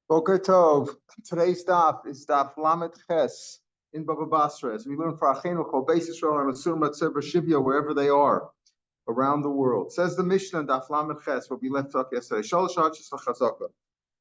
Boker Tov. Today's daf is daf Lamed Ches in Baba Basra. As we learn for Achenu called Beis Yisrael and Asur Matzeh Shivya, wherever they are around the world. Says the Mishnah in daf Lamed Ches, what we left off yesterday.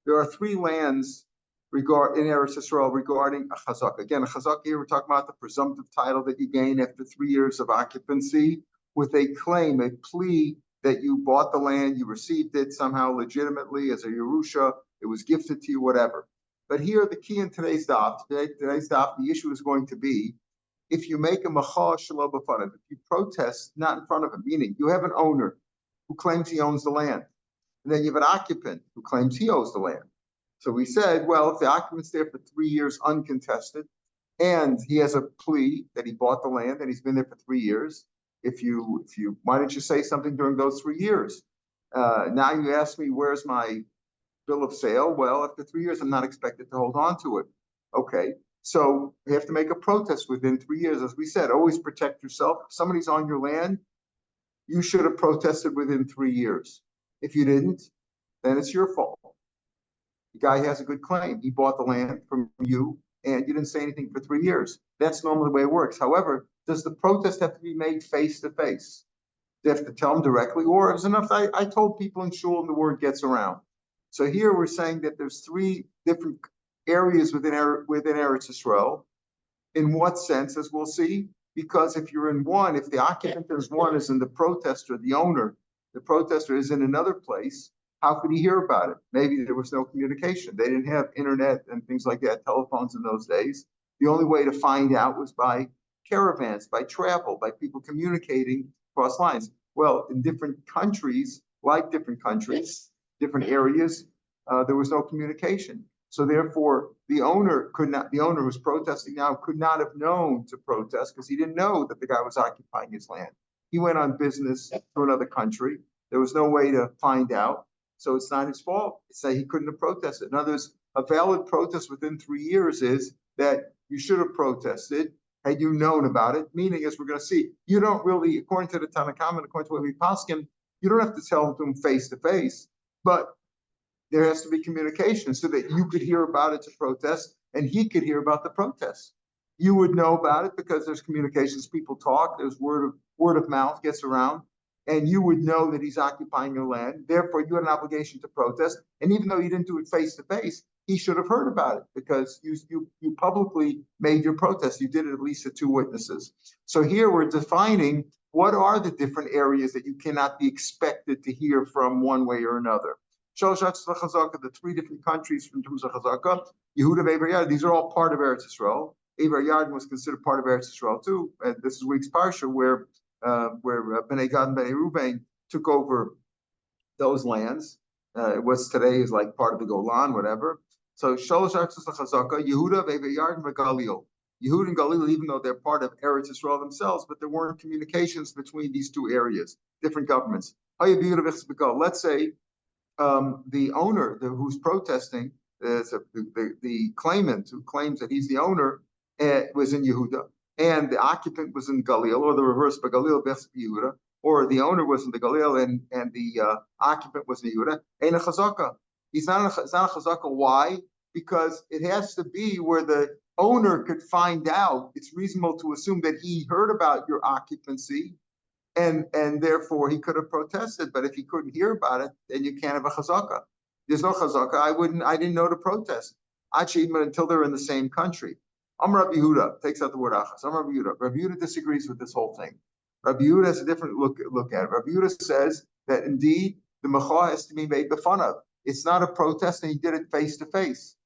There are three lands in Eretz Yisrael regarding a chazaka. Again, a chazaka here we're talking about the presumptive title that you gain after 3 years of occupancy with a claim, a plea that you bought the land, you received it somehow legitimately as a Yerusha, it was gifted to you, whatever. But here, the key in today's daf, the issue is going to be if you make a macha shalom b'fanav, if you protest not in front of him, meaning you have an owner who claims he owns the land, and then you have an occupant who claims he owns the land. So we said, well, if the occupant's there for 3 years uncontested, and he has a plea that he bought the land and he's been there for 3 years, why didn't you say something during those 3 years? Now you ask me, where's my bill of sale? Well, after 3 years, I'm not expected to hold on to it. Okay, so you have to make a protest within 3 years. As we said, always protect yourself. If somebody's on your land, you should have protested within 3 years. If you didn't, then it's your fault. The guy has a good claim. He bought the land from you, and you didn't say anything for 3 years. That's normally the way it works. However, does the protest have to be made face to face? They have to tell them directly, or is enough? I told people in shul, and the word gets around. So here we're saying that there's three different areas within Eretz Yisrael. In what sense, as we'll see? Because if you're in one, if the occupant is one, is in the protester, the owner, the protester is in another place, how could he hear about it? Maybe there was no communication. They didn't have internet and things like that, telephones in those days. The only way to find out was by caravans, by travel, by people communicating across lines. Well, in different countries, different areas, there was no communication. So therefore, the owner who's protesting now could not have known to protest because he didn't know that the guy was occupying his land. He went on business to another country. There was no way to find out. So it's not his fault. It's that he couldn't have protested. In other words, a valid protest within 3 years is that you should have protested had you known about it. Meaning, as we're going to see, you don't really, according to the Tanakhama, according to what we paskin, you don't have to tell them face to face, but there has to be communication so that you could hear about it to protest and he could hear about the protest. You would know about it because there's communications, people talk, there's word of mouth gets around, and you would know that he's occupying your land. Therefore, you had an obligation to protest. And even though you didn't do it face to face, he should have heard about it because you publicly made your protest. You did it at least to 2 witnesses. So here we're defining what are the different areas that you cannot be expected to hear from one way or another. The 3 different countries in terms of chazaka, Yehuda, Eber Yard, these are all part of Eretz Yisrael. Eber Yard was considered part of Eretz Yisrael too. And this is week's parsha where Bnei Gad and Bnei Ruvain took over those lands. What's today is like part of the Golan, whatever. So Shalosh Artzos Chazaka, Yehuda, Eber Yard, and Galil. Yehuda and Galil, even though they're part of Eretz Yisrael themselves, but there weren't communications between these 2 areas, different governments. Let's say the owner who's protesting, the claimant who claims that he's the owner, was in Yehuda, and the occupant was in Galil, or the reverse, but Galil best Yehuda, or the owner was in the Galil and the occupant was in Yehuda. Ain't a chazaka. It's not a chazaka. Why? Because it has to be where the owner could find out. It's reasonable to assume that he heard about your occupancy, and therefore he could have protested. But if he couldn't hear about it, then you can't have a chazaka. There's no chazaka. I didn't know to protest. Until they're in the same country. Rabbi Yehuda takes out the word achas. Rabbi Yehuda. Rabbi Yehuda disagrees with this whole thing. Rabbi Yehuda has a different look at it. Rabbi Yehuda says that indeed the mecha has to be made b'fanav. It's not a protest, and he did it face to face.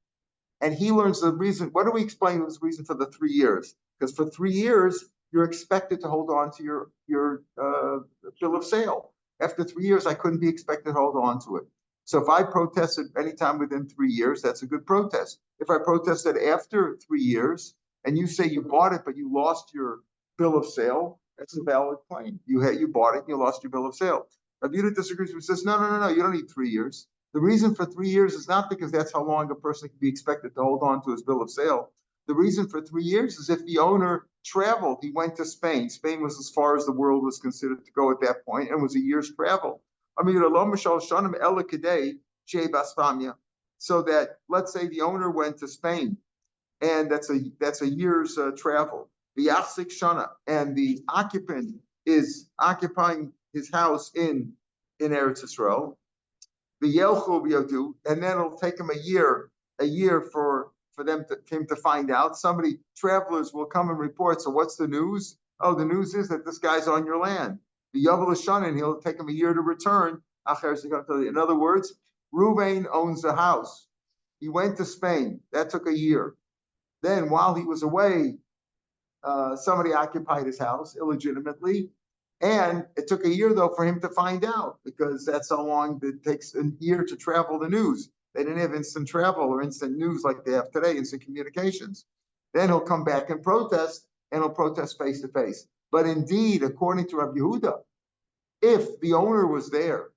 And he learns the reason. What do we explain was the reason for the 3 years? Because for 3 years you're expected to hold on to your bill of sale. After 3 years, I couldn't be expected to hold on to it. So if I protested anytime within 3 years, that's a good protest. If I protested after 3 years and you say you bought it, but you lost your bill of sale, that's a valid claim. You bought it, and you lost your bill of sale. Rabbi Yehuda disagrees and says, no, you don't need 3 years. The reason for 3 years is not because that's how long a person can be expected to hold on to his bill of sale. The reason for 3 years is if the owner traveled, he went to Spain. Spain was as far as the world was considered to go at that point and was a year's travel. so that, let's say the owner went to Spain, and that's a year's travel. The Yachzik Shana, and the occupant is occupying his house in Eretz Yisrael. The Yelchu B'yodu, and then it'll take him a year for him to find out. Travelers will come and report. So what's the news? Oh, the news is that this guy's on your land. The Yavel Shana, and he'll take him a year to return. In other words, Ruvain owns a house. He went to Spain. That took a year. Then while he was away, somebody occupied his house illegitimately. And it took a year, though, for him to find out, because that's how long it takes a year to travel the news. They didn't have instant travel or instant news like they have today, instant communications. Then he'll come back and protest, and he'll protest face to face. But indeed, according to Rabbi Yehuda, if the owner was there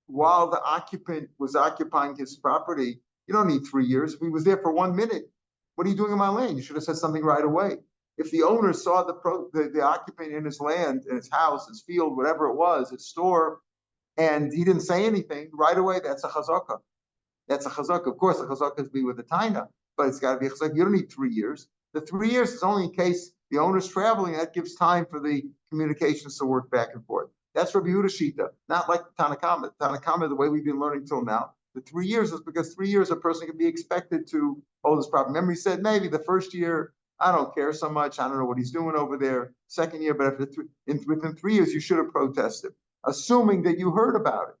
while the occupant was occupying his property, you don't need 3 years. If he was there for 1 minute, what are you doing in my land? You should have said something right away. If the owner saw the occupant in his land, in his house, his field, whatever it was, his store, and he didn't say anything right away, that's a chazaka. That's a chazaka. Of course, the chazaka is be with the taina, but it's got to be a chazaka. You don't need 3 years. The 3 years is only in case the owner's traveling. That gives time for the communications to work back and forth. That's Rabbi Yehuda Shita, not like the Tanakama. Tanakama, the way we've been learning till now, the 3 years is because 3 years a person can be expected to hold his property. Remember, he said maybe the first year, I don't care so much. I don't know what he's doing over there. Second year, but within 3 years, you should have protested, assuming that you heard about it.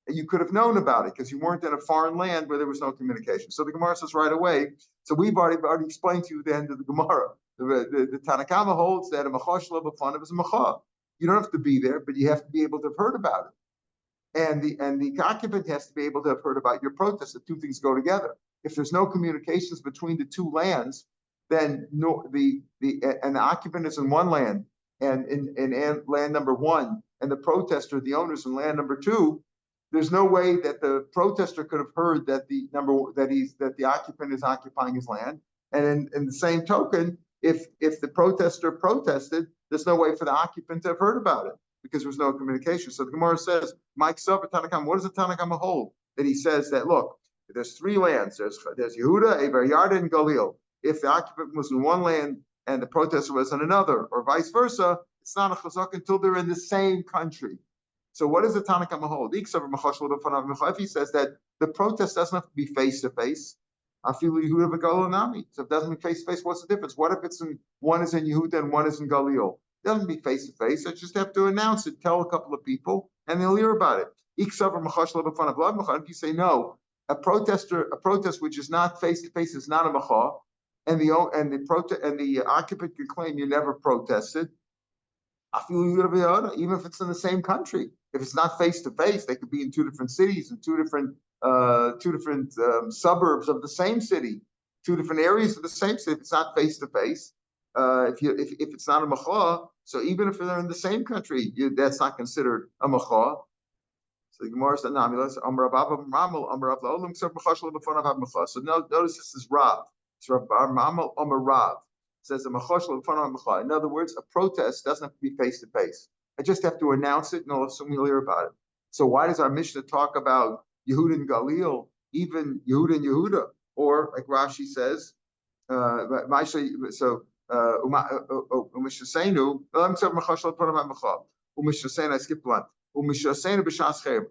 And you could have known about it because you weren't in a foreign land where there was no communication. So the Gemara says right away. So we've already explained to you the end of the Gemara. The Tanakama holds that a machosh lo b'fanav is a macha. You don't have to be there, but you have to be able to have heard about it. And the occupant has to be able to have heard about your protest. The two things go together. If there's no communications between the two lands, then the occupant is in one land and in land number one, and the protester, the owner's in land number two. There's no way that the protester could have heard that the occupant is occupying his land. And in the same token, if the protester protested, there's no way for the occupant to have heard about it because there was no communication. So the Gemara says, Mike Suffer Tanakam, what does the Tanakama hold? That he says that, look, there's 3 lands. There's Yehuda, Eber Yarden, and Galil. If the occupant was in one land and the protester was in another, or vice versa, it's not a chazak until they're in the same country. So what does the Tanakama hold? If he says that the protest doesn't have to be face to face, so if it doesn't be face to face, what's the difference? What if one is in Yehuda and one is in Galil? It doesn't be face to face. I just have to announce it, tell a couple of people, and they'll hear about it. If you say no, a protest which is not face to face is not a macha, and the occupant can claim you never protested. Even if it's in the same country, if it's not face to face, they could be in 2 different cities and 2 different suburbs of the same city, 2 different areas of the same city. If it's not face to face, if it's not a macha, so even if they're in the same country, that's not considered a macha. So the Gemara said, so notice this is Rav. It's Rav Mamal Amar Rav. Says a machosh lo. In other words, a protest doesn't have to be face to face. I just have to announce it, and I'll assume you'll hear about it. So why does our Mishnah talk about Yehuda and Galil, even Yehuda and Yehuda, or like Rashi says, I skipped one.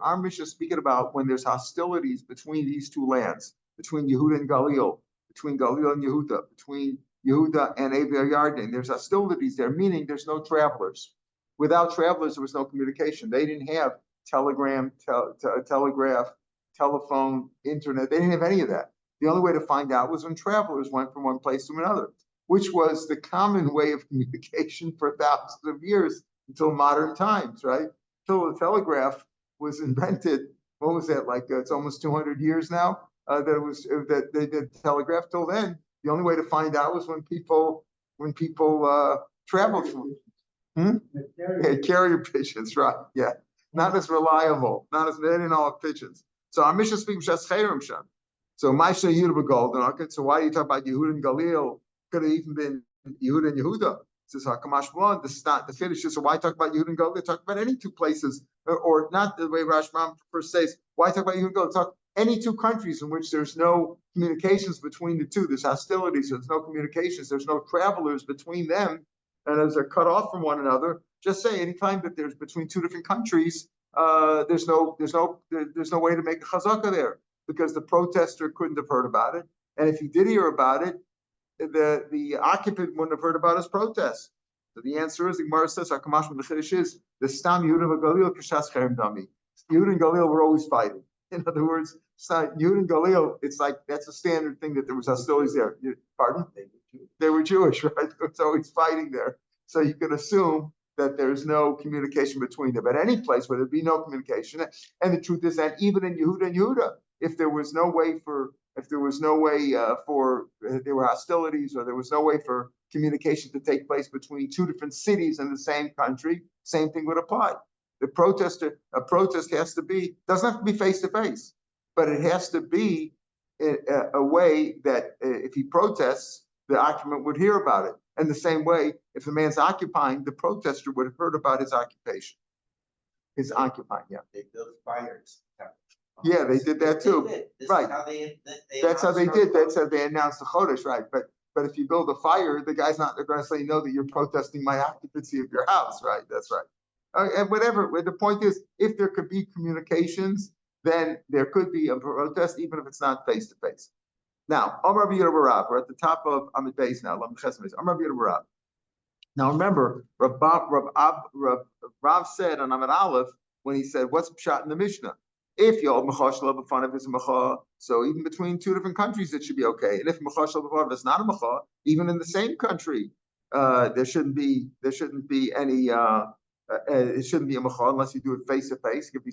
Our Mishnah is speaking about when there's hostilities between these 2 lands, between Yehuda and Galil, between Galil and Yehuda, between Yehuda and Eber Yarden. There's hostilities there, meaning there's no travelers. Without travelers, there was no communication. They didn't have telegraph, telephone, internet. They didn't have any of that. The only way to find out was when travelers went from one place to another, which was the common way of communication for thousands of years until modern times, right? Until the telegraph was invented. What was that, like it's almost 200 years now that they did telegraph. Till then, the only way to find out was when people traveled. Carrier pigeons, right? Yeah, not as reliable, they didn't all have pigeons. So our Mishnah speaks Shas Chayrim Sham. So Ma'aseh Yehuda b'Golden. Okay, so why do you talk about Yehuda and Galil? Could have even been Yehuda and Yehuda. It says Hakamash Blon. The finish is, so why talk about Yehuda and Galil? Talk about any 2 places, or not the way Rashbam first says. Why talk about Yehuda and Galil? any two countries in which there's no communications between the two, there's hostilities, there's no communications, there's no travelers between them, and as they're cut off from one another, just say anytime that there's between two different countries, there's no way to make a chazaka there because the protester couldn't have heard about it, and if he did hear about it, the occupant wouldn't have heard about his protest. So the answer is, the Gemara says, Hakamash from the Chiddush is the Stam Yehuda v'Galil Kishas Cherem Dami. Yehuda and Galil were always fighting. In other words, Yehuda and Galil, it's like that's a standard thing that there was hostilities there. Pardon? They were Jewish, right? It's always fighting there. So you can assume that there's no communication between them. At any place where there'd be no communication, and the truth is that even in Yehuda and Yehuda, if there were hostilities or there was no way for communication to take place between two different cities in the same country, same thing would apply. A protest doesn't have to be face to face, but it has to be a way that if he protests, the occupant would hear about it. And the same way, if the man's occupying, the protester would have heard about his occupation. His occupying, yeah. They built fires. Yeah, they did that too. Right. That's how they did. That's how they announced the Chodesh, right? But if you build a fire, the guy's not. They're going to say no that you're protesting my occupancy of your house, right? That's right. And whatever. The point is, if there could be communications, then there could be a protest, even if it's not face to face. Now, Amar Rabbi Yehuda bar Rav, we're at the top of Amid Beis now. Amar Rabbi Yehuda bar Rav. Now remember, Rav said on Amid Aleph when he said, "What's pshat in the Mishnah?" If Yod Mechash Lo B'Fanav is a Mecha, so even between two different countries, it should be okay. And if Mechash Lo B'Fanav is not a Mecha, even in the same country, there shouldn't be any. It shouldn't be a Mecha unless you do it face to face. If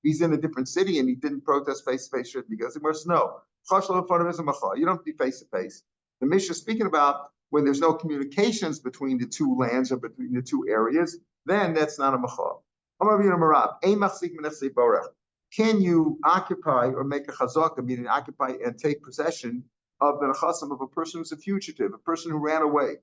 he's in a different city and he didn't protest face to face, shouldn't be. Because where's no Mechash Lo B'Fanav is a Mecha. You don't have to be face to face. The Mishnah is speaking about when there's no communications between the two lands or between the two areas, then that's not a Mecha. Can you occupy or make a chazaka, meaning occupy and take possession of the nechasim of a person who's a fugitive, a person who ran away?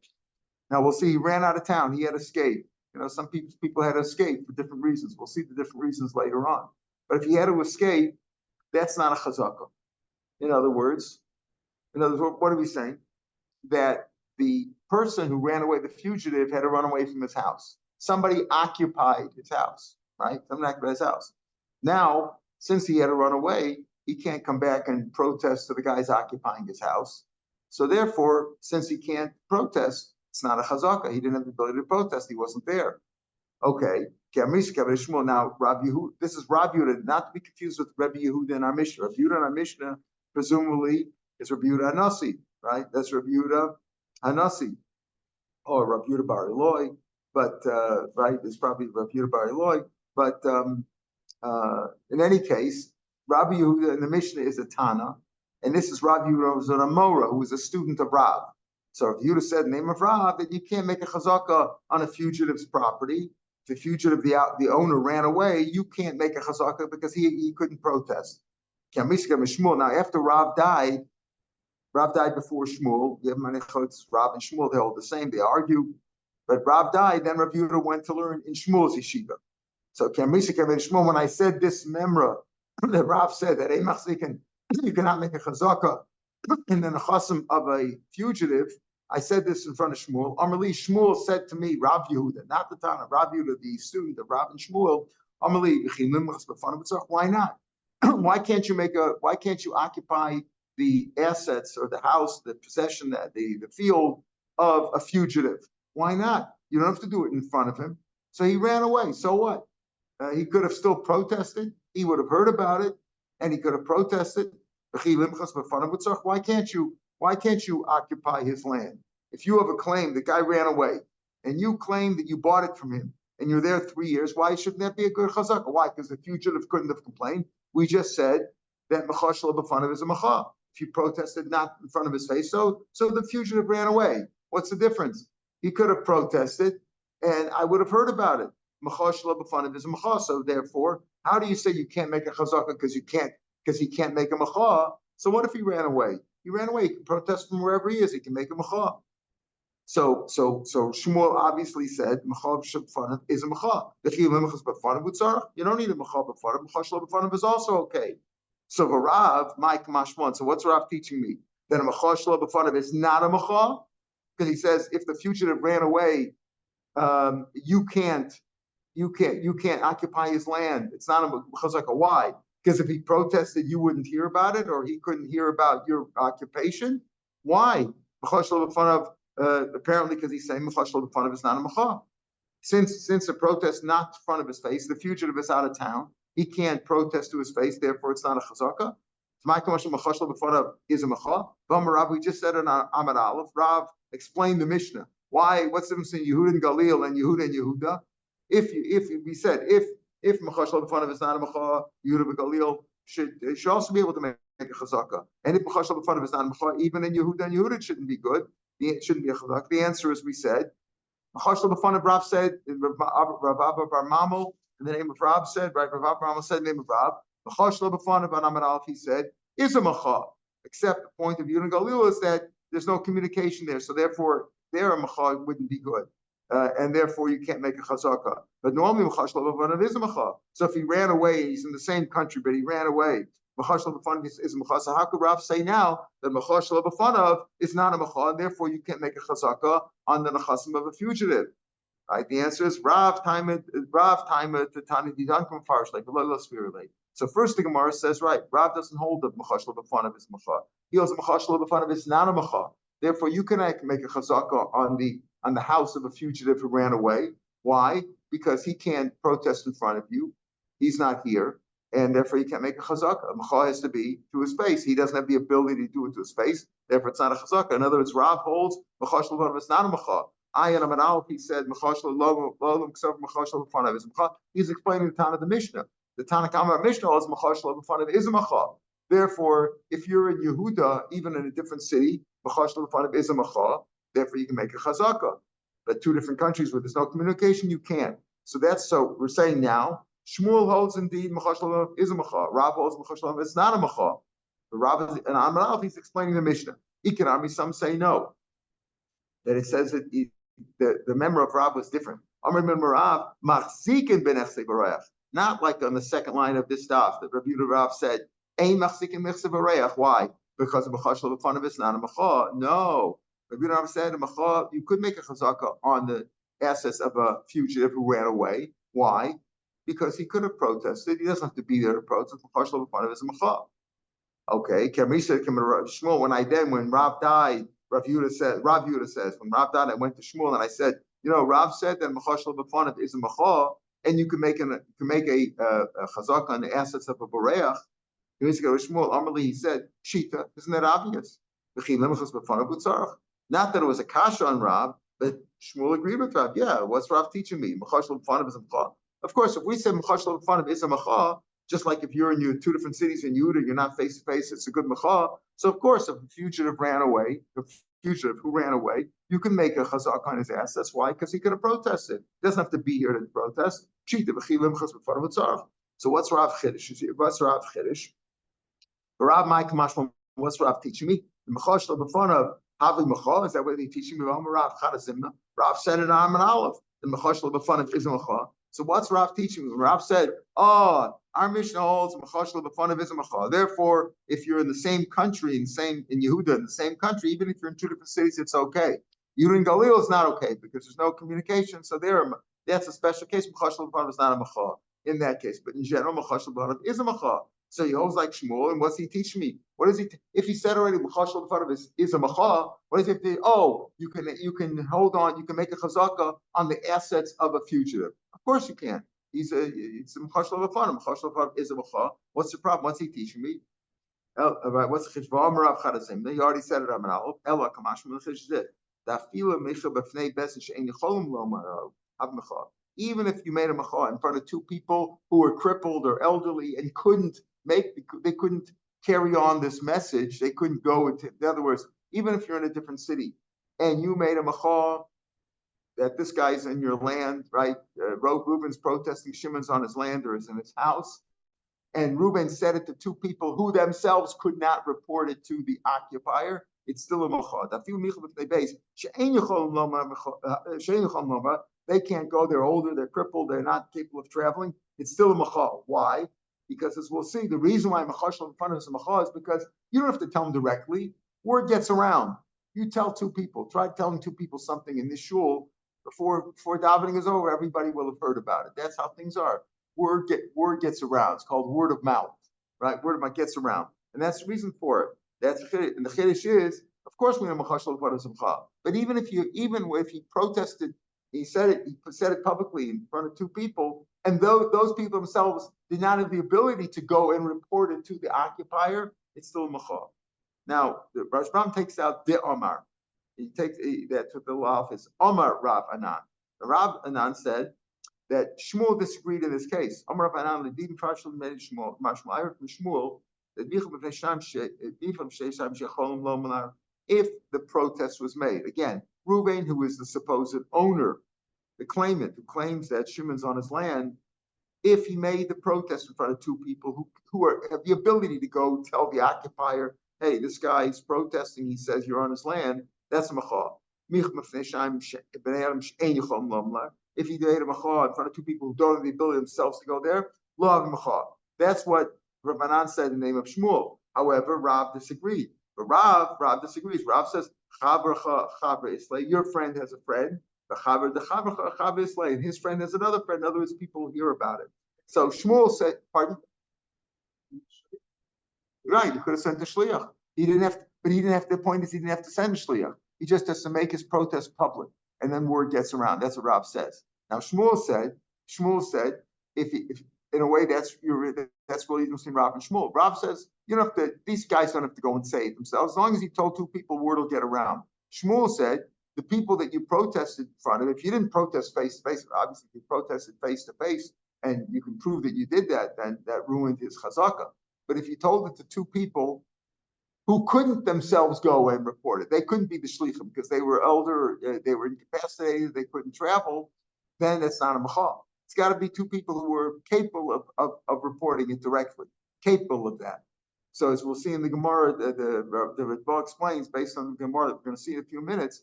Now we'll see he ran out of town, he had escaped. Some people had to escape for different reasons. We'll see the different reasons later on. But if he had to escape, that's not a chazaka. In other words, what are we saying? That the person who ran away, the fugitive, had to run away from his house. Somebody occupied his house, right? Somebody occupied his house. Now, since he had to run away, he can't come back and protest to the guys occupying his house. So therefore, since he can't protest, it's not a chazaka. He didn't have the ability to protest. He wasn't there. Okay. Now, Rav Yehuda, this is Rav Yehuda, not to be confused with Rabbi Yehuda in our Mishnah. Rabbi Yehuda in our Mishnah, presumably, is Rabbi Yehuda Hanasi, right? That's Rabbi Yehuda Hanasi, or Rabbi Yehuda bar Eloi, but, right, it's probably Rabbi Yehuda bar Eloi, but, in any case, Rabbi Yehuda in the Mishnah is a Tana, and this is Rabbi Yehuda who's an Amora, who is a student of Rav. So if Yehuda said in the name of Rav that you can't make a chazaka on a fugitive's property, if the fugitive, the owner ran away, you can't make a chazaka because he couldn't protest. Now after Rav died before Shmuel. Rav and Shmuel, they hold the same, they argue. But Rav died, then Rabbi Yehuda went to learn in Shmuel's yeshiva. So when I said this memra, that Rav said that you cannot make a chazaka in the nechasim of a fugitive, I said this in front of Shmuel. Amarli, Shmuel said to me, Rav Yehuda, not the Tana, Rav Yehuda, the student of Rav and Shmuel, Amarli, why not? Why can't you occupy the assets or the house, the possession, the field of a fugitive? Why not? You don't have to do it in front of him. So he ran away. So what? He could have still protested. He would have heard about it, and he could have protested. Why can't you occupy his land? If you have a claim, the guy ran away, and you claim that you bought it from him, and you're there 3 years, why shouldn't that be a good chazaka? Why? Because the fugitive couldn't have complained. We just said that mechash lo b'fanav is a mecha. If you protested not in front of his face, so the fugitive ran away. What's the difference? He could have protested, and I would have heard about it. Mechash lo b'fanav is a mecha. So therefore, how do you say you can't make a chazaka because he can't make a mecha? So what if he ran away? He ran away. He can protest from wherever he is. He can make a mecha. So Shmuel obviously said mecha b'fanav is a mecha. You don't need a mecha b'fanav. Mechash lo b'fanav is also okay. So Rav, my kamashmon. So what's Rav teaching me? That a macha shelo b'fanav is not a macha, because he says if the fugitive ran away, you can't occupy his land. It's not a chazaka. Why? Because if he protested, you wouldn't hear about it, or he couldn't hear about your occupation. Why? Apparently because he's saying macha shelo b'fanav is not a macha. Since the protest not in front of his face, the fugitive is out of town. He can't protest to his face, therefore it's not a chazaka. My commercial macha shelo b'fanav is a macha. Rav, we just said in Amud Aleph, Rav explained the Mishnah. Why? What's the difference between Yehuda and Galil and Yehuda? If we said if macha shelo b'fanav is not a macha, Yehuda and Galil should also be able to make a chazaka. And if macha shelo b'fanav is not a macha, even in Yehuda and Yehuda it shouldn't be good. It shouldn't be a chazaka. The answer is we said macha shelo b'fanav. Rav said Rav Abba Bar Mamel in the name of Rav said right. Rav Abba Bar Mamel said in the name of Rav. Macha shelo b'fanav on Amud Aleph he said is a macha. Except the point of Yehuda and Galil is that there's no communication there, so therefore their macha wouldn't be good, and therefore you can't make a chazaka. But normally macha shelo b'fanav is a macha. So if he ran away, he's in the same country, but he ran away. Macha shelo b'fanav is a macha. So how could Rav say now that macha shelo b'fanav is not a macha, and therefore you can't make a chazaka on the nechasim of a fugitive? Right. The answer is Rav Taima to Tani Didankum Farsh like the spiritually. So first the Gemara says right. Rav doesn't hold that macha shelo b'fanav is macha. He holds macha shelo b'fanav is not a macha. Therefore, you can make a chazaka on the house of a fugitive who ran away. Why? Because he can't protest in front of you. He's not here, and therefore you can't make a chazaka. A macha has to be to his face. He doesn't have the ability to do it to his face. Therefore, it's not a chazaka. In other words, Rav holds macha shelo b'fanav is not a macha. Ayan Amud Aleph, he said macha shelo b'fanav is macha. He's explaining the Tana of the Mishnah. The Tana Kama Mishnah holds macha shelo b'fanav is a macha. Therefore, if you're in Yehuda, even in a different city, macha shelo b'fanav is a macha. Therefore, you can make a chazaka. But two different countries where there's no communication, you can't. So we're saying now, Shmuel holds indeed macha shelo b'fanav is a macha. Rav holds macha shelo b'fanav is not a macha. But Rav and Amud Aleph, he's explaining the Mishnah. Ikanami, some say no. That it says that the member of Rav was different. Not like on the second line of this daf that Rabbi Rav said, why? Because macha shelo b'fanav is not a macha. No. Rabbi Rav said a macha, you could make a chazaka on the assets of a fugitive who ran away. Why? Because he could have protested. He doesn't have to be there to protest. Macha shelo b'fanav is a macha. Okay. Shmuel, when Rav died, Rav Yehuda says, when Rav died, I went to Shmuel and I said, Rav said that macha shelo b'fanav is a macha, and you can make a chazaka on the assets of a boreach. He said, Shita, isn't that obvious? Not that it was a kasha on Rav, but Shmuel agreed with Rav. Yeah, what's Rav teaching me? Macha shelo b'fanav is a macha. Of course, if we say macha shelo b'fanav is a macha, just like if you're in your two different cities in Yehuda, you're not face to face, it's a good macha. So of course, if a fugitive who ran away, you can make a chazak on his assets. Why? Because he could have protested. He doesn't have to be here to protest. So what's Rav Chiddush? What's Rav Chiddush? What's Rav teaching me? Is that what he's teaching me? Rav said it in Amud Aleph. The macha shelo b'fanav is a macha. So what's Rav teaching me? Rav said, our Mishnah holds macha shelo b'fanav is a macha. Therefore, if you're in the same country, in Yehuda, in the same country, even if you're in two different cities, it's okay. Yehuda and Galil is not okay because there's no communication. So that's a special case. Macha shelo b'fanav is not a macha in that case. But in general, macha shelo b'fanav is a macha. So he holds like Shmuel, and what's he teaching me? What is he? If he said already macha shelo b'fanav is a macha, what is it? You can hold on. You can make a chazaka on the assets of a fugitive. Of course you can. It's a macha shelo b'fanav. Macha shelo b'fanav is a macha. What's the problem? What's he teaching me? What's the chishva? Rav Chadazim. He already said it. Ella kamashma l'chishzit. Dafila mecha b'fnei besin she'en yicholim lo macha. Even if you made a macha in front of two people who were crippled or elderly and they couldn't carry on this message. They couldn't go into. In other words, even if you're in a different city and you made a macha that this guy's in your land, right? Reuben's protesting, Shimon's on his land or is in his house. And Reuben said it to two people who themselves could not report it to the occupier. It's still a macha. They can't go, they're older, they're crippled, they're not capable of traveling. It's still a macha. Why? Because as we'll see, the reason why Machashal in front of Samacha is because you don't have to tell them directly. Word gets around. You tell two people, try telling two people something in this shul before davening is over, everybody will have heard about it. That's how things are. Word gets around. It's called word of mouth, right? Word of mouth gets around. And that's the reason for it. That's the chiddush. And the chiddush is, of course, we know Machashal in front of Samacha. But even if he protested, he said it publicly in front of two people, and those people themselves did not have the ability to go and report it to the occupier, it's still a macha. Now, the Rashbam takes out the Omar. That took the law off his Omar Rav Anan. Rav Anan said that Shmuel disagreed in this case. Omar Rav Anan ledim partially made Shmuel. Mashmuel. I heard from Shmuel that if the protest was made, again, Reuven, who is the supposed owner, the claimant who claims that Shimon's on his land, if he made the protest in front of two people who have the ability to go tell the occupier, hey, this guy is protesting, he says you're on his land, that's a macha. If he made a macha in front of two people who don't have the ability themselves to go there, lo have a macha. That's what Rabbanan said in the name of Shmuel. However, Rav disagreed. But Rav disagrees. Rav says, your friend has a friend, and his friend has another friend. In other words, people hear about it. So Shmuel said, pardon? Right, he could have sent a shliach. He didn't have to, the point is he didn't have to send a shliach. He just has to make his protest public, and then word gets around. That's what Rav says. Now Shmuel said, if in a way that's really between Rav and Shmuel. Rav says, these guys don't have to go and say it themselves. As long as he told two people, word will get around. Shmuel said, the people that you protested in front of, if you didn't protest face to face, obviously if you protested face to face and you can prove that you did that, then that ruined his chazakah. But if you told it to two people who couldn't themselves go and report it, they couldn't be the shlichim because they were elder, they were incapacitated, they couldn't travel, then that's not a machal. It's got to be two people who were capable of reporting it directly, capable of that. So as we'll see in the Gemara, the Ritva explains based on the Gemara that we're going to see in a few minutes,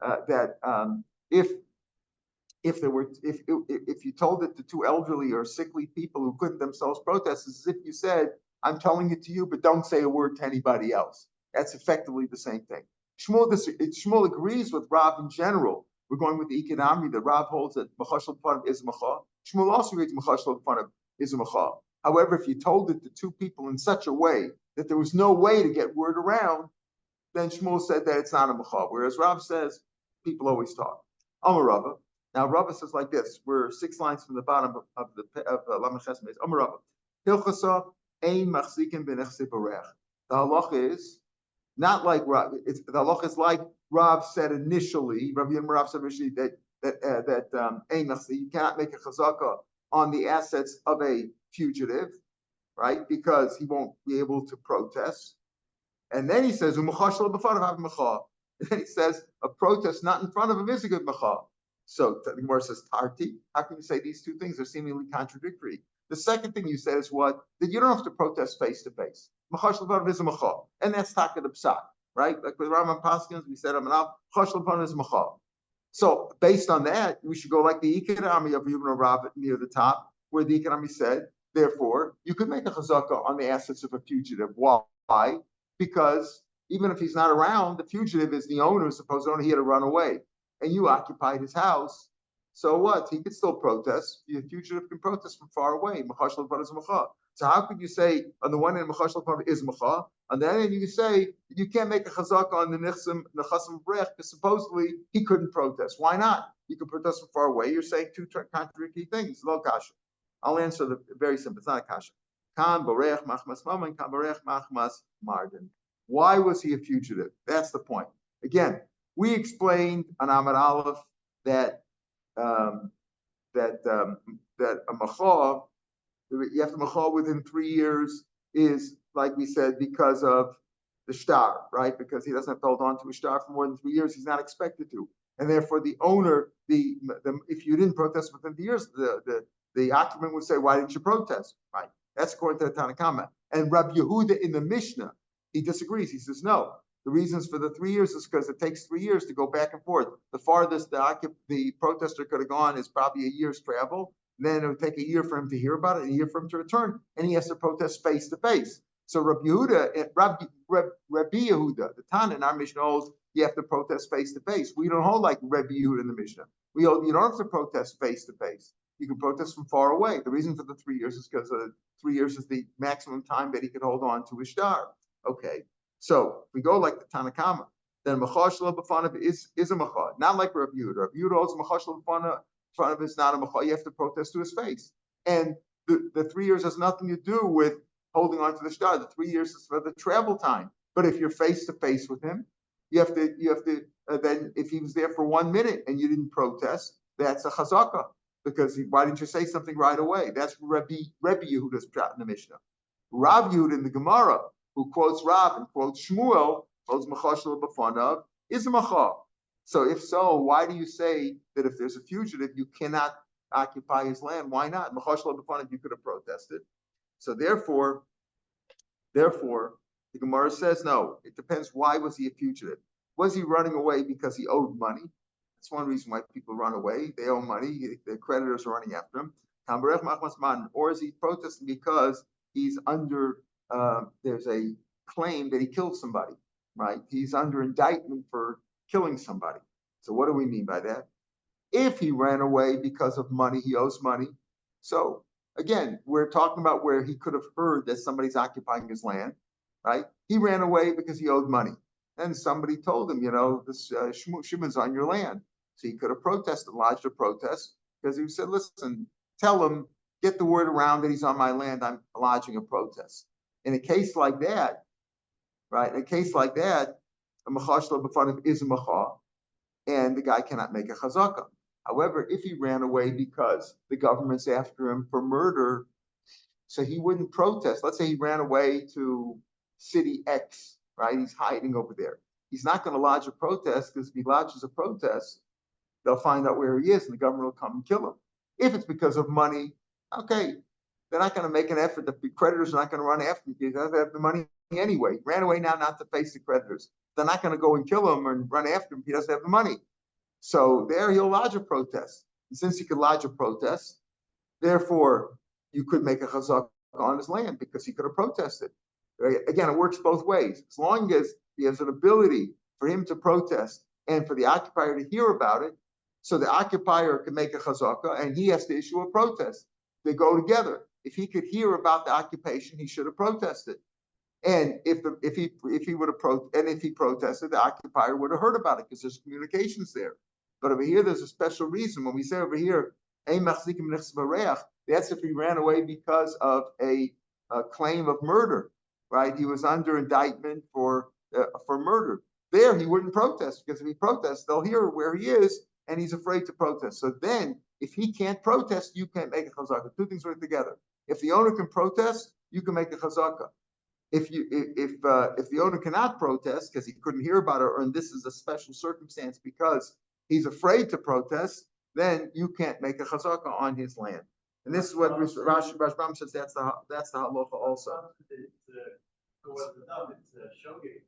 that if you told it to two elderly or sickly people who couldn't themselves protest, it's as if you said, I'm telling it to you, but don't say a word to anybody else. That's effectively the same thing. Shmuel agrees with Rav in general. We're going with the Ikanami that Rav holds that Machashal Panav is Macha. Shmuel also reads Machashal Panav is Macha. However, if you told it to two people in such a way that there was no way to get word around, then Shmuel said that it's not a Macha. Whereas Rav says, people always talk. Amar Rava. Now Rava says like this. We're 6 lines from the bottom of Lamed Chesed. Amar Rava. Hilchasa ein machzikin b'nechse barech. The halacha is not like Rav. The halacha is like Rav said initially. Rav said initially that ein machzik. You cannot make a chazaka on the assets of a fugitive, right? Because he won't be able to protest. And then he says, and then he says, a protest not in front of him is a good macha. So the Gemara says, Tarti. How can you say these two things are seemingly contradictory? The second thing you said is what? That you don't have to protest face to face. Machash l'panav is a macha. And that's taka the psak, right? Like with Rambam Paskins, we said, Machash l'panav is a macha. So based on that, we should go like the Ikanami of Yubna Rav near the top, where the Ikanami said, therefore, you could make a chazaka on the assets of a fugitive. Why? Because even if he's not around, the fugitive is the owner, supposed owner, he had to run away. And you occupied his house. So what? He could still protest. The fugitive can protest from far away. So how could you say, on the one hand, is macha, on the other hand, you can say, you can't make a chazaka on the nechasim brech, because supposedly he couldn't protest. Why not? You can protest from far away. You're saying two contradictory things. No kasha. I'll answer the very simple. It's not a kasha. Kan borech machmas maman, kan borech machmas marden. Why was he a fugitive? That's the point. Again, we explained on Amar Aleph that a macha, you have to macha within 3 years is, like we said, because of the shtar, right? Because he doesn't have to hold on to a shtar for more than 3 years, he's not expected to. And therefore the owner, if you didn't protest within the years, the occupant would say, why didn't you protest? Right? That's according to the Tanakama. And Rabbi Yehuda in the Mishnah, he disagrees. He says, no. The reasons for the 3 years is because it takes 3 years to go back and forth. The farthest the protester could have gone is probably a year's travel. then it would take a year for him to hear about it, and a year for him to return, and he has to protest face to face. So Rabbi Yehuda, Rabbi Yehuda, the Tana in our Mishnah holds you have to protest face to face. We don't hold like Rabbi Yehuda in the Mishnah. We hold you don't have to protest face to face. You can protest from far away. The reason for the 3 years is because 3 years is the maximum time that he can hold on to his star. Okay, so if we go like the Tanakama, then Machash B'fanav is a Machah, not like Rabbi Yehuda. Rabbi Yehuda holds Machash B'fanav is not a Machah. You have to protest to his face. And the 3 years has nothing to do with holding on to the star. The 3 years is for the travel time. But if you're face to face with him, you have to then if he was there for 1 minute and you didn't protest, that's a chazaka. Because why didn't you say something right away? That's Rabbi Yehuda's pshat in the Mishnah. Rav Yehuda in the Gemara, who quotes Rav and quotes Shmuel, quotes Machashel B'fanav, is a Machah. So if so, why do you say that if there's a fugitive, you cannot occupy his land? Why not? Machashel B'fanav, you could have protested. So therefore, the Gemara says, no, it depends. Why was he a fugitive? Was he running away because he owed money? That's one reason why people run away. They owe money. The creditors are running after him. Or is he protesting because he's under, there's a claim that he killed somebody, right? He's under indictment for killing somebody. So what do we mean by that? If he ran away because of money, he owes money. So again, we're talking about where he could have heard that somebody's occupying his land, right? He ran away because he owed money. And somebody told him, this Shimon's on your land. So he could have protested, lodged a protest, because he said, listen, tell him, get the word around that he's on my land, I'm lodging a protest. In a case like that, right, a machash lo b'fanav is a machah, and the guy cannot make a chazaka. However, if he ran away because the government's after him for murder, so he wouldn't protest. Let's say he ran away to city X, right? He's hiding over there. He's not going to lodge a protest, because if he lodges a protest, they'll find out where he is and the government will come and kill him. If it's because of money, okay, they're not going to make an effort. The creditors are not going to run after him because they have the money anyway. He ran away now not to face the creditors. They're not going to go and kill him and run after him if he doesn't have the money. So there he'll lodge a protest. And since he could lodge a protest, therefore you could make a chazak on his land because he could have protested. Right? Again, it works both ways. As long as he has an ability for him to protest and for the occupier to hear about it, so the occupier can make a chazaka and he has to issue a protest. They go together. If he could hear about the occupation, he should have protested. And if he protested, the occupier would have heard about it because there's communications there. But over here, there's a special reason. When we say over here, that's if he ran away because of a claim of murder, right? He was under indictment for murder. There, he wouldn't protest, because if he protests, they'll hear where he is, and he's afraid to protest. So then, if he can't protest, you can't make a chazaka. Two things work together. If the owner can protest, you can make a chazaka. If the owner cannot protest because he couldn't hear about it, and this is a special circumstance because he's afraid to protest, then you can't make a chazaka on his land. And this is what Rashbam says. That's the halacha also. It's showing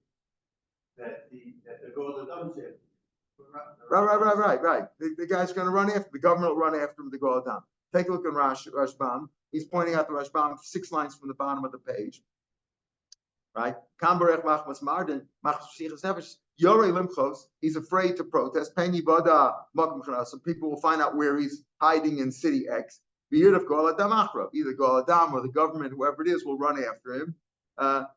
that the goal of the said. Right. The guy's going to run after. The government will run after him to go down. Take a look at Rashbam. He's pointing out the Rashbam 6 lines from the bottom of the page. Right? He's afraid to protest. So people will find out where he's hiding in city X. Either Goladam or the government, whoever it is, will run after him.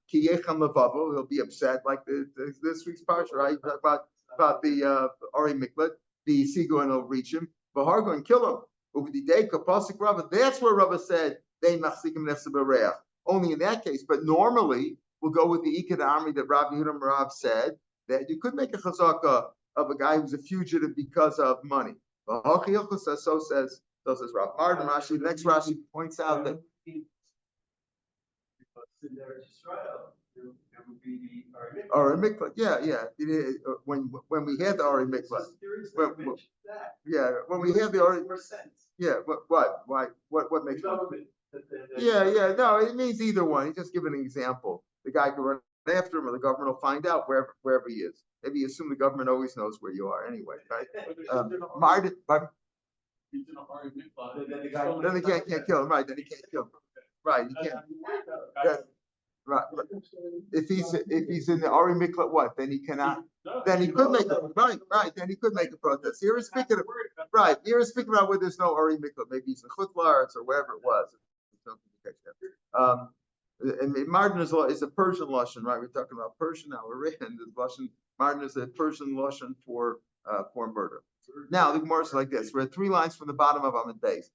He'll be upset, like this week's parsha, right? About the Ari Miklat, the seagull, and he'll reach him. Bahargo and kill him. That's where Rava said they machzikim nefsa b'reach. Only in that case, but normally we'll go with the Ikad Army that Rav Yehuda Rav said that you could make a chazaka of a guy who's a fugitive because of money. So says Rav Martin Rashi. The next Rashi points out that Ari Miklat, yeah. When we had the Ari Miklat, when we had the Ari, what makes sense? No, it means either one. He's just giving an example. The guy can run after him, or the government will find out wherever he is. Maybe you assume the government always knows where you are anyway, right? he's in a hurry, Then the guy- Then he can't kill him, right? Then he can't kill him, right? He can't. Right. If he's in the Ari Miklat, what? Then he cannot. Then he could make a right. Then he could make a protest. Here is speaking of right. Here is speaking about where there's no Ari Miklat. Maybe he's in Chutlarts or wherever it was. And Martin is a Persian lashon, right? We're talking about Persian now. We're in the lashon. Martin is a Persian lashon for murder. Now the Gemara is like this: we're at 3 lines from the bottom of Amid Beis.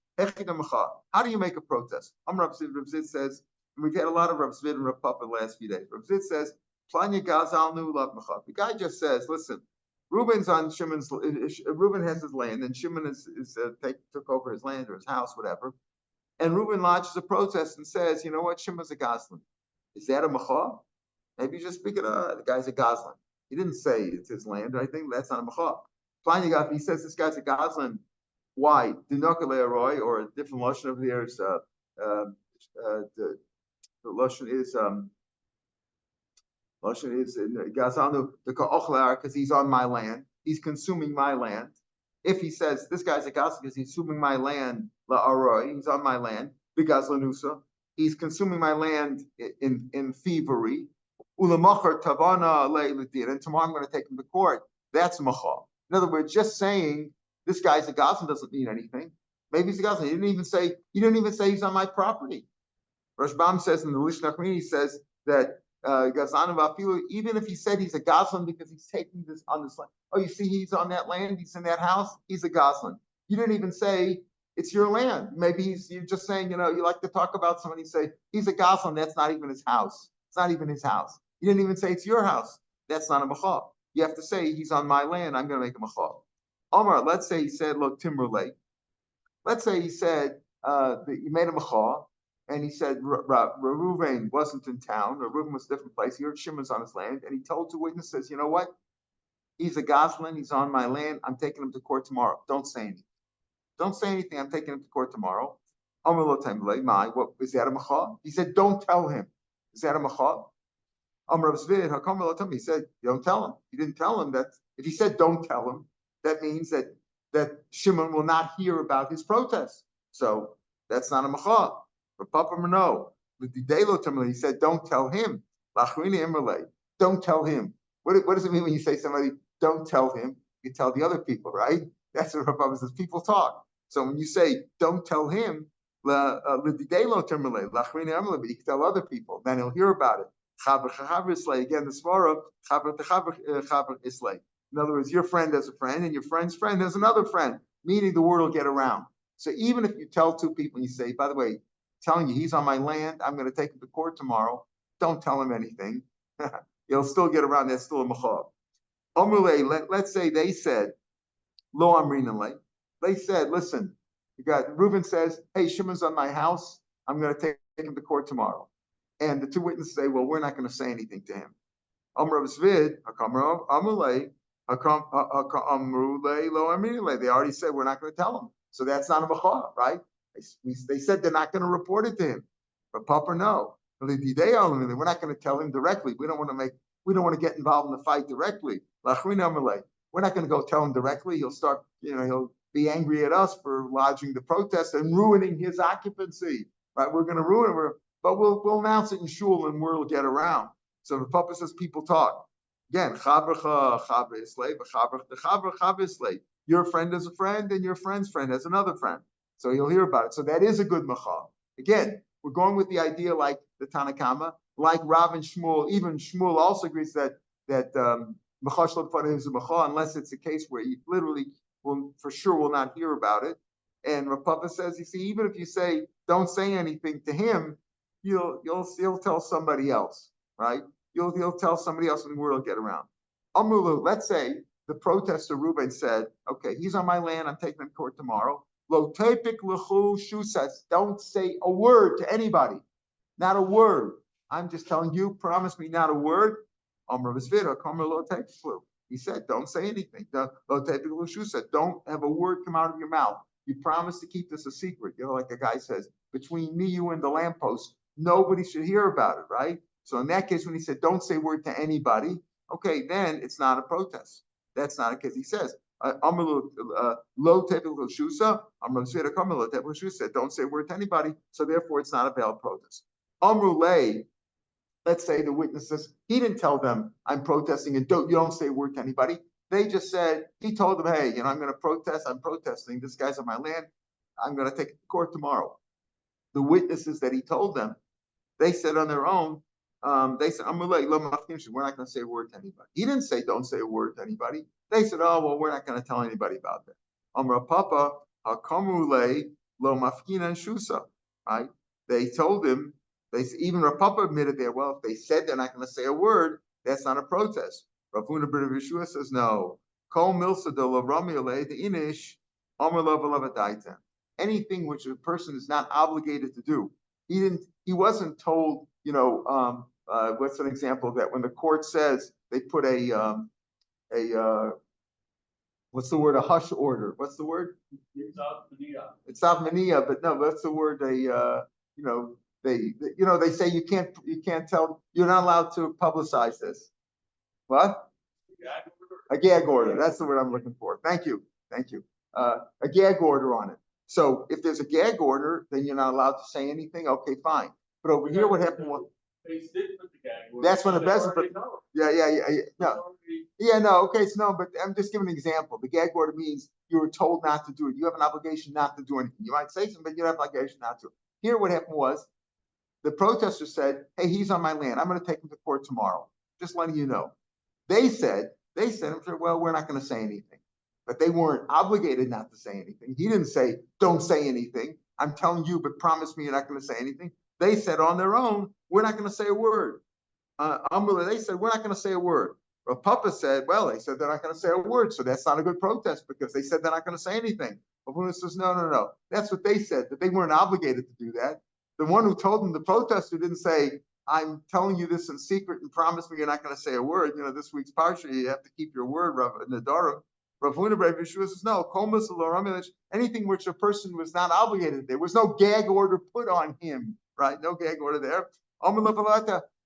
How do you make a protest? Rav Zid says, and we've had a lot of Rav Zid and Rav Papa the last few days. Rav Zid says, Planya Gazalnu Lav Mecha. The guy just says, listen, Reuben's on Shimon's. Reuben has his land, and Shimon took over his land or his house, whatever. And Reuben lodges a protest and says, you know what, Shimon's a Goslin. Is that a Mecha? Maybe just speak it. The guy's a Goslin. He didn't say it's his land. I think that's not a Mecha. Planya, he says this guy's a Goslin. Why? Dinokale Roy, or a different lashon over here is the lashon is Gazanu the Ka'ochlar, because he's on my land. He's consuming my land. If he says this guy's a Goslin because he's consuming my land, la'aroi, he's on my land. B'Gazlanusa, he's consuming my land in thievery. Ulamachar tavana le'ledin, and tomorrow I'm going to take him to court. That's macha. In other words, just saying this guy's a Goslin doesn't mean anything. Maybe he's a Goslin. He didn't even say he's on my property. Rashbam says in the Lishnach Mini, he says that even if he said he's a Goslin because he's taking this on this land. Oh, you see, he's on that land, he's in that house, he's a Goslin. You didn't even say it's your land. Maybe you're just saying, you like to talk about somebody, say he's a Goslin, that's not even his house. It's not even his house. You didn't even say it's your house. That's not a Machal. You have to say he's on my land, I'm going to make a Machal. Omar, let's say he said, look, Timberlake. Let's say he said that you made a Machal. And he said Reuven wasn't in town, or Reuven was a different place. He heard Shimon's on his land, and he told 2 witnesses, you know what? He's a Goslin, he's on my land, I'm taking him to court tomorrow. Don't say anything. Don't say anything, I'm taking him to court tomorrow. What is that a Machal? He said, don't tell him. Is that a Machal? He said, don't tell him. He didn't tell him that. If he said don't tell him, that means that Shimon will not hear about his protest. So that's not a Machal. But Papa no, he said, don't tell him. Don't tell him. What does it mean when you say somebody, don't tell him? You tell the other people, right? That's what Papa says. People talk. So when you say, don't tell him, but you can tell other people, then he'll hear about it. Again, the Svara, in other words, your friend has a friend, and your friend's friend has another friend, meaning the word will get around. So even if you tell 2 people and you say, by the way, telling you he's on my land, I'm going to take him to court tomorrow, don't tell him anything. He'll still get around. That's still a machal. Let's say they said, lo amrinale. They said, listen, Reuben says, hey, Shimon's on my house, I'm going to take him to court tomorrow. And the 2 witnesses say, well, we're not going to say anything to him. They already said we're not going to tell him. So that's not a machal, right? They said they're not going to report it to him. But Papa, no. We're not going to tell him directly. We don't want to get involved in the fight directly. We're not going to go tell him directly. He'll be angry at us for lodging the protest and ruining his occupancy. Right? We're going to ruin it. But we'll announce it in shul and word will get around. So the Papa says people talk. Again, your friend is a friend and your friend's friend has another friend. So you'll hear about it. So that is a good machal. Again, we're going with the idea like the Tanakama, like Rav and Shmuel. Even Shmuel also agrees that machal shel is a machal, unless it's a case where you literally will not hear about it. And Rav Papa says, you see, even if you say don't say anything to him, you'll tell somebody else, right? You'll tell somebody else, and the word will get around. Amrulu, let's say the protester Reuben said, okay, he's on my land, I'm taking him to court tomorrow. Lo tepik lechu shusas. Don't say a word to anybody. Not a word. I'm just telling you, promise me not a word. He said, don't say anything. Lo tepik lechu shusas. Don't have a word come out of your mouth. You promise to keep this a secret. Like the guy says, between me, you, and the lamppost, nobody should hear about it, right? So in that case, when he said, don't say a word to anybody, okay, then it's not a protest. That's not a case. He says, Low typical shusa. Don't say a word to anybody. So therefore, it's not a valid protest. Amrulay. Let's say the witnesses, he didn't tell them I'm protesting and you don't say a word to anybody. They just said, he told them, hey, I'm going to protest. I'm protesting. This guy's on my land. I'm going to take it to court tomorrow. The witnesses that he told them, they said on their own, they said, we're not going to say a word to anybody. He didn't say, don't say a word to anybody. They said, oh, well, we're not going to tell anybody about that. Amra Papa, Hakamule, Lo Mafkina and Shusa, right? They told him, even Rav Papa admitted there, well, if they said they're not going to say a word, that's not a protest. Rav Huna ben Yeshua says, no. Kol milsa de la ramiole de inish, amar lava daita. Anything which a person is not obligated to do. He wasn't told, what's an example of that? When the court says they put what's the word? A hush order. What's the word? It's not mania, but no, that's the word. They say you can't tell, you're not allowed to publicize this. What? A gag order. That's the word I'm looking for. Thank you. A gag order on it. So if there's a gag order, then you're not allowed to say anything. Okay, fine. But over here, what happened was they did put the gag order. that's when the best. Okay, so no, but I'm just giving an example. The gag order means you were told not to do it. You have an obligation not to do anything. You might say something, but you have an obligation not to. Here, what happened was the protester said, hey, he's on my land. I'm going to take him to court tomorrow. Just letting you know. They said, well, we're not going to say anything. But they weren't obligated not to say anything. He didn't say, don't say anything. I'm telling you, but promise me you're not going to say anything. They said on their own, we're not going to say a word. They said, we're not going to say a word. Rav Papa said, well, they said they're not going to say a word, so that's not a good protest because they said they're not going to say anything. Rav Huna says, no. That's what they said, that they weren't obligated to do that. The one who told them, the protester, didn't say, I'm telling you this in secret and promise me you're not going to say a word. This week's parsha, you have to keep your word, Rav Nadarim. Rav Huna ben Yeshua says, no, anything which a person was not obligated. There was no gag order put on him, right? No gag order there.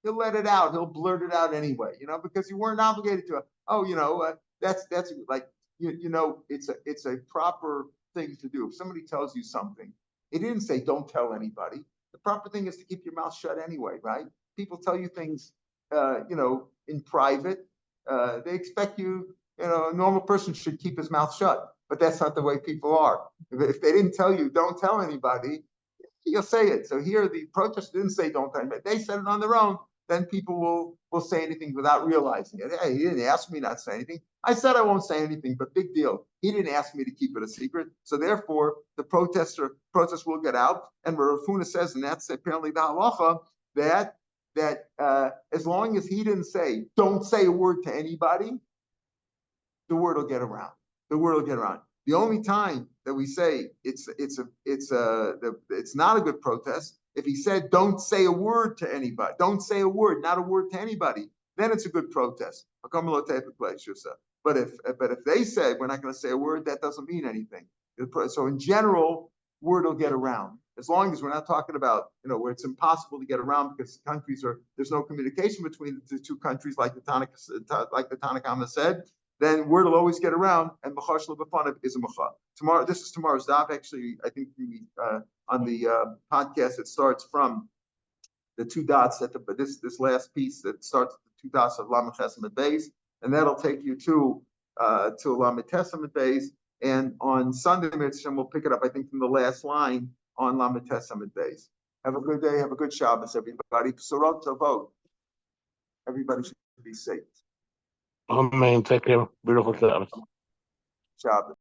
He'll let it out. He'll blurt it out anyway, because you weren't obligated to. That's like, it's a proper thing to do. If somebody tells you something, it didn't say don't tell anybody. The proper thing is to keep your mouth shut anyway, right? People tell you things, in private. They expect you. A normal person should keep his mouth shut, but that's not the way people are. If they didn't tell you, don't tell anybody, you'll say it. So here, the protesters didn't say don't tell anybody. They said it on their own. Then people will say anything without realizing it. Hey, he didn't ask me not to say anything. I said I won't say anything, but big deal. He didn't ask me to keep it a secret. So therefore, the protest will get out. And Rav Huna says, and that's apparently the halacha, that as long as he didn't say, don't say a word to anybody, the word will get around. The only time that we say it's not a good protest, if he said don't say a word to anybody, don't say a word, not a word to anybody, then it's a good protest. But if they said we're not going to say a word, that doesn't mean anything. So in general, word will get around. As long as we're not talking about, where it's impossible to get around because there's no communication between the two countries, like the Tanakhama said, then word will always get around, and Machash L'Bafanav is a Macha. This is tomorrow's Daf. Actually, I think on the podcast, it starts from the two dots at this last piece that starts at the two dots of Lamed Testament base, and that'll take you to Lamed Testament base. And on Sunday, we'll pick it up, I think, from the last line on Lamed Testament base. Have a good day. Have a good Shabbos, everybody. Sorot Tovot. Everybody should be safe. Amen. Take care. Beautiful Shabbos. Shabbos.